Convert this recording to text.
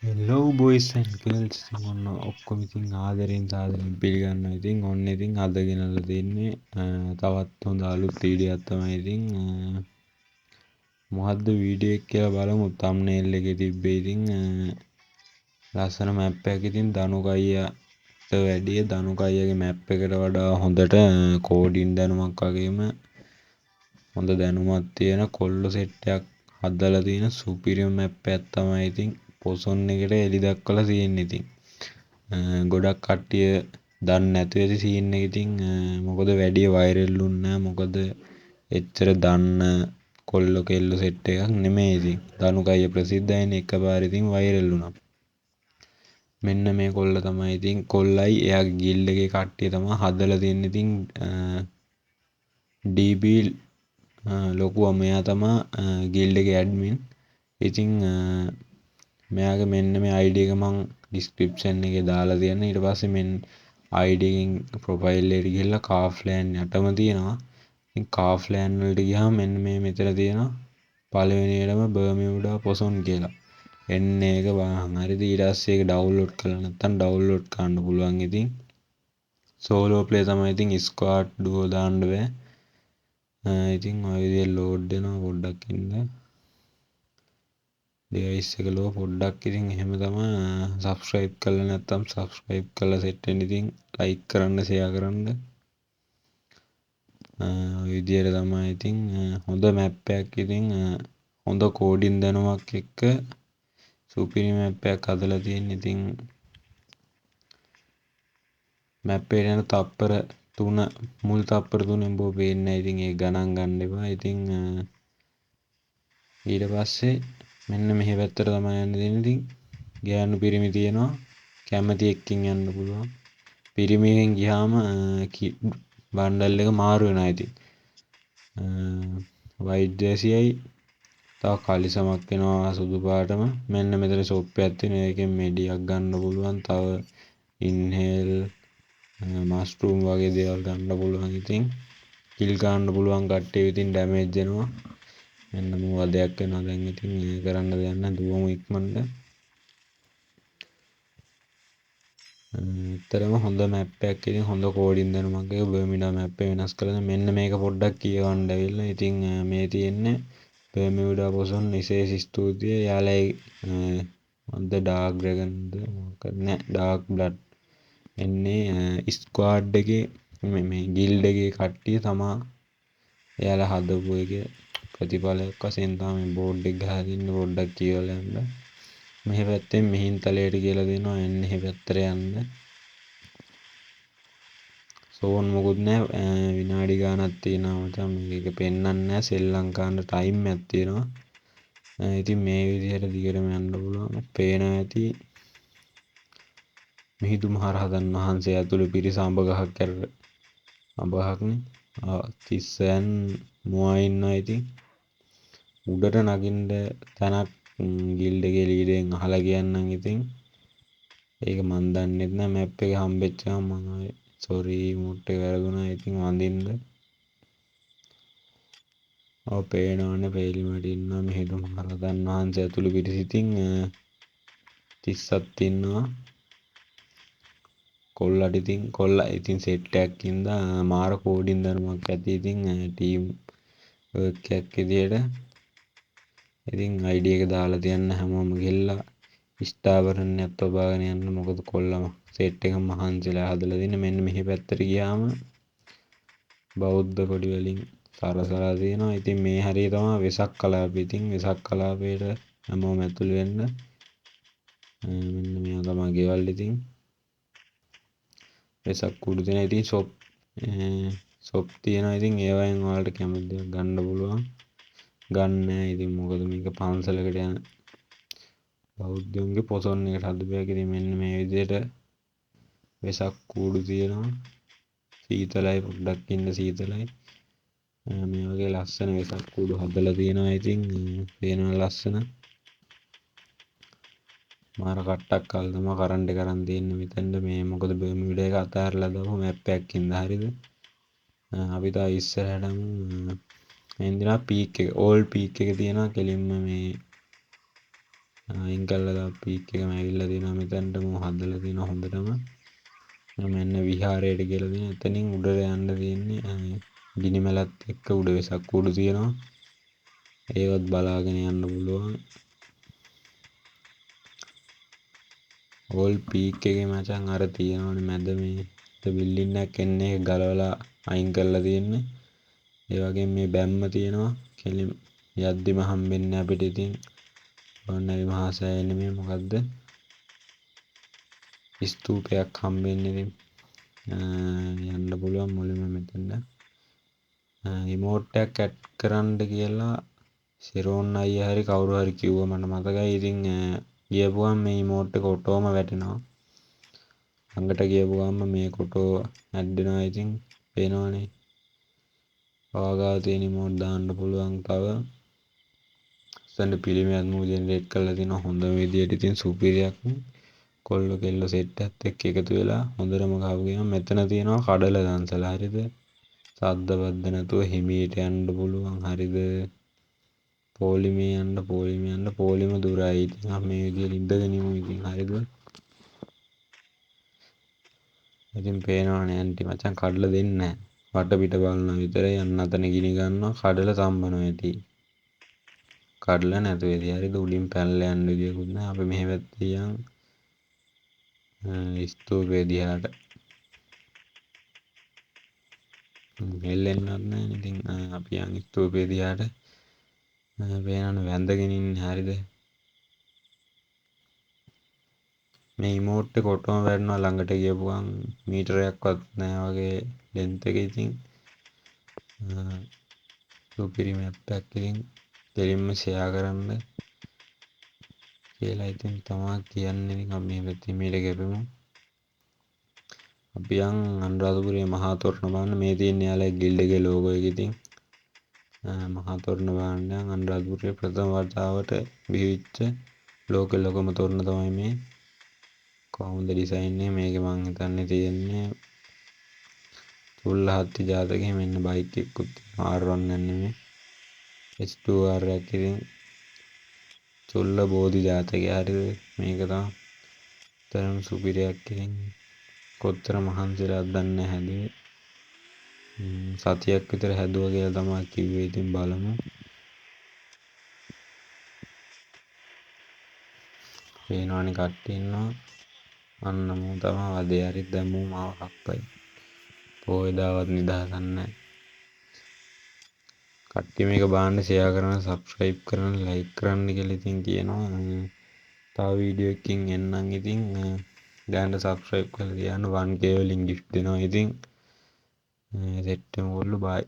Hello boys and girls. ඉතින් ඔන්න ඔක්කොම ඉතින් ආදරෙන් සාදරෙන් පිළිගන්නවා. ඉතින් ඔන්න ඉතින් අද ගෙනල්ලා දෙන්නේ තවත් හොඳ අලුත් වීඩියෝවක් තමයි. ඉතින් මොකද්ද වීඩියෝ එක කියලා බලමු. තම්බ්නේල් එකේ තිබ්බේ ඉතින් ලස්සන මැප් එකක්. ඉතින් ධනුකයියට වැඩිය ධනුකයියගේ මැප් එකට වඩා හොඳට කෝඩින් දැනුමක් වගේම හොඳ දැනුමක් තියෙන කොල්ලෝ සෙට් එකක් හදලා තියෙන සුපිරිම මැප් එකක් තමයි ඉතින් පොසොන් එකට එලි දක්වලා තියෙන්නේ. ඉතින් ගොඩක් කට්ටිය දන්නේ නැතුව ඇති සීන් එක. ඉතින් මොකද වැඩි වෛරල් වුන්නේ නැහැ. මොකද එච්චර දන්න කොල්ලෝ කෙල්ලෝ සෙට් එකක් නෙමෙයි. ඉතින් ධනුකයිය ප්‍රසිද්ධයිනේ, එකපාර ඉතින් වෛරල් වුණා. මෙන්න මේ කොල්ල තමයි ඉතින් කොල්ලයි එයාගේ ගිල්ඩ් එකේ කට්ටිය තමයි හදලා තියෙන්නේ. ඉතින් DB ලොකුවා මෙයා තමයි ගිල්ඩ් එකේ ඇඩ්මින්. ඉතින් මෙයාගේ මෙන්න මේ ID එක මම ඩිස්ක්‍රිප්ෂන් එකේ දාලා තියන්න. ඊට පස්සේ මෙන්න ID එකෙන් ප්‍රොෆයිල් එකට ගිහලා කාෆ්ලෑන් යටම තියෙනවා. ඉතින් කාෆ්ලෑන් වලට ගියාම මෙන්න මේ මෙතන තියෙනවා පළවෙනියටම බර්මියුඩා පොසොන් කියලා. එන්න එක බලන්න. හරිද? ඊට පස්සේ ඒක ඩවුන්ලෝඩ් කරලා නැත්නම් ඩවුන්ලෝඩ් කරන්න පුළුවන්. ඉතින් සෝලෝ ප්ලේ තමයි. ඉතින් ස්ක්වාඩ් ඩුවෝ දාන්න බෑ. ඉතින් ඔය විදිහට ලෝඩ් වෙනවා. පොඩ්ඩක් ඉන්න. ඩිවයිස් එක ලෝ පොඩ්ඩක්. ඉතින් එහෙම තමයි. සබ්ස්ක්‍රයිබ් කරලා නැත්නම් සබ්ස්ක්‍රයිබ් කරලා සෙට් වෙන්න. ඉතින් ලයික් කරන්න, ෂෙයා කරන්න. ඔය විදිහට තමයි ඉතින් හොඳ මැප් එකක්. ඉතින් හොඳ කෝඩින් දැනුමක් එක්ක සුපිරි මැප් එකක් හදලා තියෙන. ඉතින් මැප් එකට යන තප්පර 3 මුල් තප්පර 3 උඹ පේන්නේ නැහැ. ඉතින් ඒක ගණන් ගන්න එපා. ඉතින් ඊට පස්සේ මෙන්න මෙහි පැත්තට තමයි යන්න දෙන්නේ. ඉතින් ගෑනු පිරිමි තියෙනවා. කැමති එක්කින් යන්න පුළුවන්. පිරිමියෙන් ගියාම බණ්ඩල් එක මාරු වෙනවා. ඉතින් වයිට් ජර්සියයි තව කලිසමක් වෙනවා සුදු පාටම. මෙන්න මෙතන ෂොප් එකක් තියෙනවා. ඒකෙන් මෙඩියක් ගන්න පුළුවන්. තව ඉන්හෙල් මස්රූම් වගේ දේවල් ගන්න පුළුවන්. ඉතින් කිල් ගන්න පුළුවන් කට්ටිය ඉතින් ඩැමේජ් වෙනවා. මෙන්න මෝ වදයක් වෙනවා. දැන් ඉතින් කරන්න දෙයක් නැහැ. දුවමු ඉක්මනට. ඇත්තටම හොඳ මැප් එකක්. ඉතින් හොඳ කෝඩින් දැනුමක් එක බර්මියුඩා මැප් එක වෙනස් කරලා මෙන්න මේක පොඩ්ඩක් කියවන්න ඇවිල්ලා. ඉතින් මේ තියෙන්නේ බර්මියුඩා පොසොන්. විශේෂ ස්තුතියි. යාලයි මොකද්ද ඩාර්ක් ඩ්‍රැගන්ද මොකක්ද නෑ ඩාර්ක් බ්ලඩ් එන්නේ ස්ක්වාඩ් එකේ මේ ගිල්ඩ් එකේ කට්ටිය තමා එයාලා හදපු එක ප්‍රතිඵලයක් වශයෙන් තමයි මේ බෝඩ් එක ගහලා තින්නේ. පොඩ්ඩක් කියවලා යන්න. මෙහි පැත්තෙන් මිහින්තලයට කියලා දෙනවා. එන්න එහි පැත්තට යන්න. සෝන් මොකුත් නැහැ. විනාඩි ගානක් තියෙනවා මචං. මේක පෙන්වන්නේ නැහැ. සෙල්ලම් කරන්න ටයිම් එකක් තියෙනවා. ඉතින් මේ විදිහට දිගටම යන්න පුළුවන්. පේනවා ඇති මිහිඳු මහ රහතන් වහන්සේ ඇතුළු පිරිස අඹ ගහක් කැරර අඹ ගහක්නේ. තිස්සයන් මුවා ඉන්නවා. ඉතින් උඩට නගින්න තැනක් ගිල්ඩ් එකේ ලීඩරෙන් අහලා කියන්නම්. ඉතින් ඒක මන් දන්නෙත් නෑ. මැප් එක හම්බෙච්ච ගමන් මම ආයේ සෝරි මූට් එක වැරදුනා. ඉතින් වඳින්න. ඔව් පේනවනේ පෙලිමට ඉන්නවා මිහිඳු මහ රහතන් වහන්සේ ඇතුළු පිරිස. ඉතින් 30ක් ඉන්නවා. කොල්ලට ඉතින් කොල්ලා ඉතින් සෙට් එකක් ඉඳලා මාර කෝඩින් දැනුමක් ඇති. ඉතින් ටීම් වර්ක් එකක් විදියට ඉතින් ID එක දාලා තියන්න. හැමෝම ගිහලා ස්ථාවරණයක් තබාගෙන යන්න. මොකද කොල්ලම සෙට් එක මහන්සිලා හදලා දෙන්නේ. මෙන්න මෙහි පැත්තට ගියාම බෞද්ධ කොඩි වලින් සරසලා තියෙනවා. ඉතින් මේ හරිය තමයි වෙසක් කලාපය. ඉතින් වෙසක් කලාපයට හැමෝම ඇතුළු වෙන්න. මෙන්න මෙයා තමයි ගෙවල්. ඉතින් වෙසක් කුඩු තියෙනවා. ඉතින් ෂොප් තියෙනවා. ඉතින් ඒවයින් ඔයාලට කැමති දේවල් ගන්න පුළුවන්. ගන්න නෑ. ඉතින් මොකද මේක පන්සලකට යන බෞද්ධයන්ගේ පොසොන් එකට හදපු එකක්. ඉතින් මෙන්න මේ විදිහට වෙසක් කුඩු තියෙනවා. සීතලයි පොඩ්ඩක් ඉන්න සීතලයි. මේ වගේ ලස්සන වෙසක් කුඩු හදලා තියෙනවා. ඉතින් පේනවා ලස්සන. මාර කට්ටක් කල් තමයි කරන්ට් එක අරන් තියෙන්නේ මෙතෙන්ද. මේ මොකද බර්මියුඩා එක අතහැරලා දාපු මැප් එකක් ඉඳලා. හරිද? අපි තා ඉස්සරහටම එන්දිනා පීක් එක ඕල්ඩ් පීක් එක තියෙනවා. කෙලින්ම මේ අයින් කළා පීක් එකම ඇවිල්ලා තියෙනවා මෙතනට මම හදලා තියෙනවා හොඳටම. මෙන්න විහාරයට කියලා තියෙන එතනින් උඩට යන්න තියෙන්නේ ගිනිමැලත් එක්ක උඩ වෙසක් කූඩු තියෙනවා. ඒවත් බලාගෙන යන්න පුළුවන්. ඕල් පීක් එකේ මචං අර තියෙනවනේ මැද මේ බිල්ඩින් එකක් එන්නේ ගලවලා අයින් කරලා තියෙන්නේ. ඒ වගේ මේ බැම්ම තියෙනවා. කෙලින් යද්දිම හම්බෙන්නේ අපිට ඉතින් වන්නරි මහා සෑය නෙමෙයි මොකද්ද? ස්තූපයක් හම්බෙන්නේ ඉතින් යන්න පුළුවන් මුලින්ම මෙතනට. රිමෝට් එකක් ඇඩ් කරන්න කියලා සිරෝන් අයියා හරි කවුරු හරි කිව්වා මට මතකයි. ඉතින් ගියපුවම මේ රිමෝට් එක ඔටෝම වැටෙනවා. ළඟට ගියපු ගමන් මේ කොටෝ ඇඩ් වෙනවා. ඉතින් පේනවනේ. ඔයාගාව තියෙන රිමෝට් දාන්න පුළුවන් තව. සෙන්ඩ් පිළිමයක් මූ ජෙනරේට් කරලා තිනවා හොඳම විදියට. ඉතින් සුපිරියක් කොල්ල කෙල්ල සෙට් එකත් එක්ක එකතු වෙලා හොඳටම ගහපු ගේම මෙතන තියෙනවා කඩල දන්සලා හරිද? සද්ද බද්ද නැතුව හිමීට යන්න පුළුවන් හරිද? පොලිමේ යන්න පොලිම දුරයි. ඉතින් අපි මේ විදියට ඉඳගෙන ඉමු ඉතින් හරිද? ඉතින් පේනවනේ ඇන්ටි මචං කඩලා දෙන්නේ නැහැ. වටපිට බලන විතරයි යන්න අතන ගිනි ගන්නවා කඩලා තම්බනවා ඇති. කඩලා නැතුව ඉතින් හරිද උඩින් පැනලා යන්න විදියකුත් නැහැ. අපි මෙහෙ පැත්තේ යන් ස්තූපේ දිහාට හෙල්ලෙන්නවත් නැහැ. ඉතින් අපි යන් ස්තූපේ දිහාට පේනවනේ වැඳගෙන ඉන්නේ හරිද? මේ රිමෝට් එක ඔටෝම වැටෙනවා ළඟට ගියපුවම මීටරයක්වත් නැහැ වගේ ලෙන්ත් එක. ඉතින් සුපිරි මැප් එකක්. ඉතින් දෙලින්ම ෂෙයා කරන්න කියලා ඉතින් තමා කියන්නේ. ඉතින් අපි මේ පැත්තේ මීට ගෙපෙමු. අපි යන් අනුරාධපුරයේ මහා තොරණ බලන්න. මේ තියෙන යාලගේ ගිල්ඩ් එකේ ලෝගෝ එක. ඉතින් මහා තොරණ බලන්න යන් අනුරාධපුරයේ ප්‍රථම වතාවට බිහිවෙච්ච ලෝකෙ ලොකම තොරණ තමයි මේ. කොහොමද ඩිසයින් එක මේකේ මං හිතන්නේ තියෙන්නේ චුල්ලහත්ති ජාතකයේ මෙන්න බයික් එකකුත් R1 නෙමෙයි S2R එකක්. ඉතින් චුල්ල බෝධි ජාතකය හරිද? මේක තමයි තරම් සුපිරියක්. ඉතින් කොච්චර මහන්සිලාද දන්නේ නැහැ හැදුවේ. සතියක් විතර හැදුවා කියලා තමයි කිව්වේ. ඉතින් බලමු. පේනවනේ කට්ටිය ඉන්නවා. අන්න මූ තමයි වදේ හරි දැම්මු මාව හප්පයි. පොයේ දාවත් නිදහසක් නැහැ. කට්ටිය මේක බලන්න ෂෙයා කරන්න සබ්ස්ක්‍රයිබ් කරන්න ලයික් කරන්න කියලා ඉතින් කියනවා. තව වීඩියෝ එකකින් එන්නම්. ඉතින් දැනට සබ්ස්ක්‍රයිබ් කරලා තියන්න 1k වලින් gift දෙනවා. ඉතින් සෙට් වෙමු කොල්ලෝ බයි.